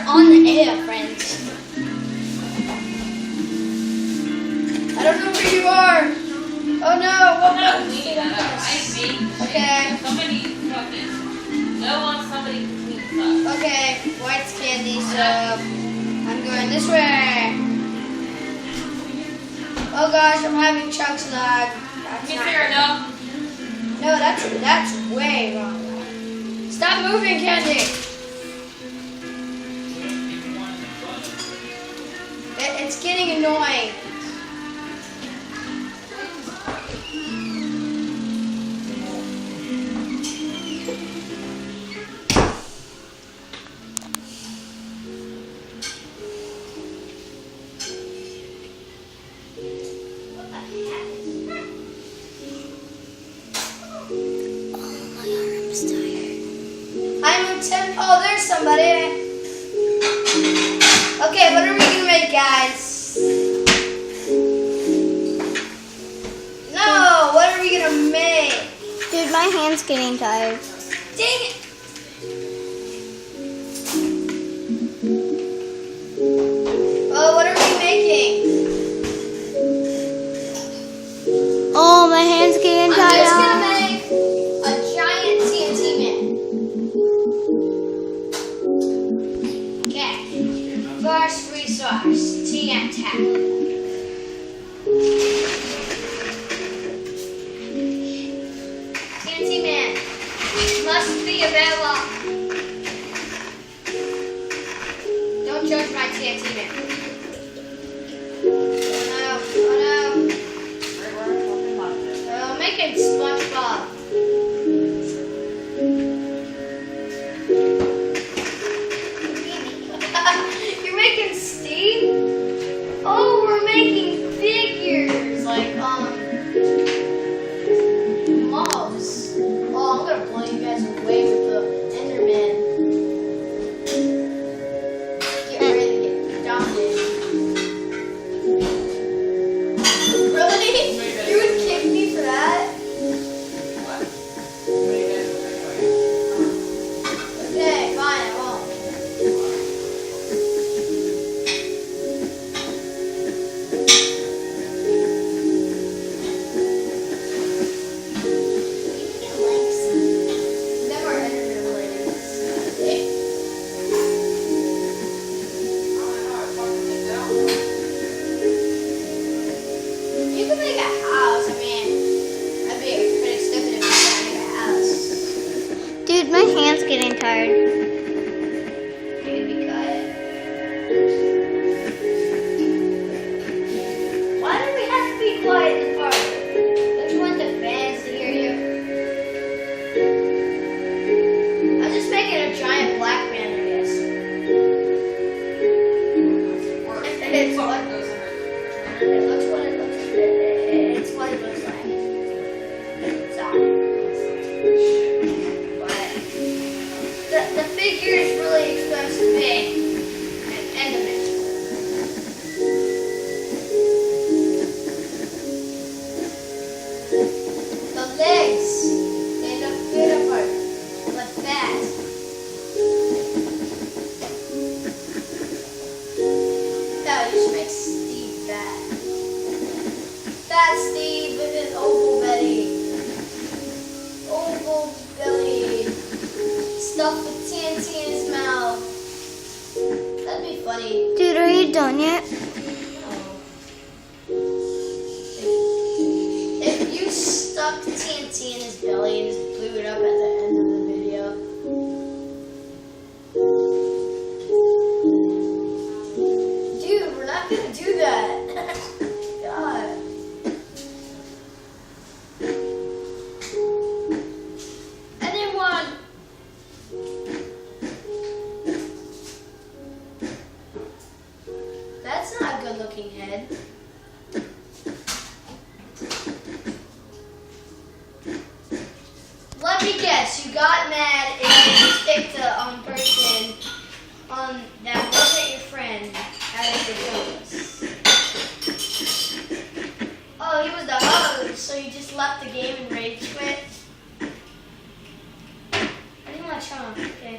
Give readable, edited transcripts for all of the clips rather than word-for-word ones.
on the air, friends. I don't know where you are. Oh no! What I'm not cleaning that up. I made Okay. somebody fucking. No one, somebody cleans up. Okay, white's candy, so I'm going this way. Oh gosh, I'm having Chuck's lag. That's Is not there good. enough? No, that's way wrong. Stop moving, Candy. It's getting annoying. I'm Tim. Oh, there's somebody. Okay, what are we gonna make, guys? No, what are we gonna make? Dude, my hand's getting tired. Dang it! Oh, what are we making? Oh, my hand's getting I'm just tired. gonna make a giant TNT man. Okay. First resource, TNT. TNT man must be available. Don't judge my TNT man. Oh no, oh, make it SpongeBob. You're making Steve? Oh, we're making figures like mobs. Oh, I'm gonna blow you guys away with the Enderman. Get ready to get dominated. Really? You would kick me for that? Okay, fine, I won't. Never Enderman ladies. You can make a house. I mean, that'd be pretty stupid if you tried to make a house. Dude, my hand's getting tired. You'd be quiet. Why do we have to be quiet in the park? Don't you want the fans to hear you? I'm just making a giant black man, I guess. It's what it looks what it looks like. It's what it looks like. So, but the figure is really expensive to make. And Enderman. The legs, they look beautiful, but fat. No, you should make Steve fat. Fat Steve with his oval belly. Oval belly. Stuffed with TNT in his mouth. That'd be funny. Dude, are you done yet? If you stuck TNT in his belly and just blew it up at the end of the video. Dude, we're not gonna do that. God. Anyone? That's not a good looking head. Let me guess, you got mad and you picked a person that wasn't your friend out of your playlist. Oh, he was the host, so you just left the game and rage quit? I didn't want to chomp, okay.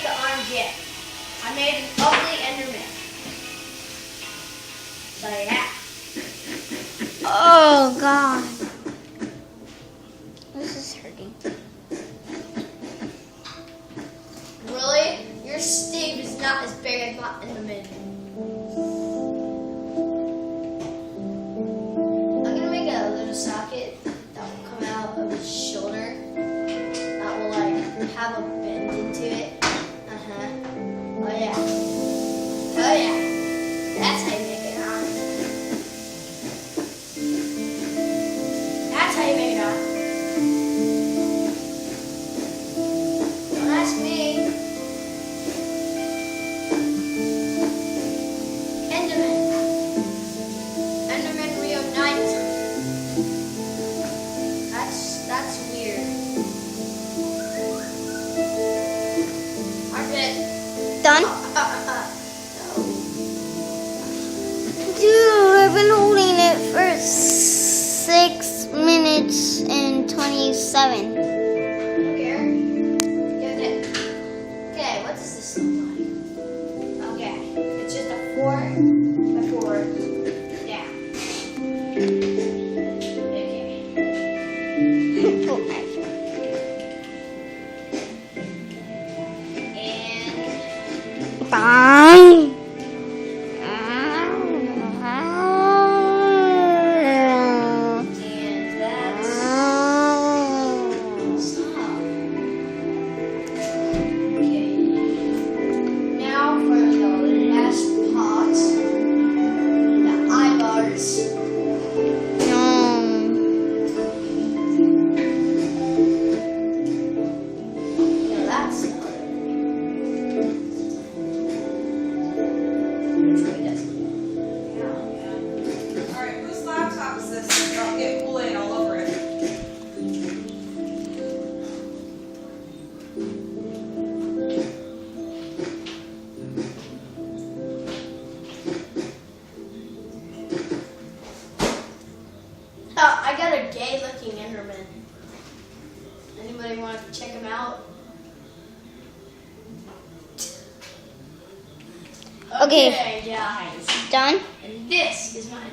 the arm gift. I made an ugly Enderman. So yeah. Oh God. This is hurting. Really? Your Steve is not as big as my Enderman. I'm gonna make a little socket that will come out of his shoulder. That will like have a bend into it. Oh yeah. Oh yeah. That's how you make it on. That's how you make it on. Don't ask me. Enderman. Enderman reunite. That's weird. Armpit. Done? No. Dude, I've been holding it for 6 minutes and 27. Here. Give it. Okay, what does this look like? Okay, it's just a 4x4 down. Okay. And Bang. that's stop. Okay. Now for the last part, the eyebars. No. No, that's not it. Which way does it? Yeah. Alright, whose laptop is this? Don't get Kool-Aid all over it. Oh, I got a gay-looking Enderman. Anybody want to check him out? Okay. guys. Done? And this is mine.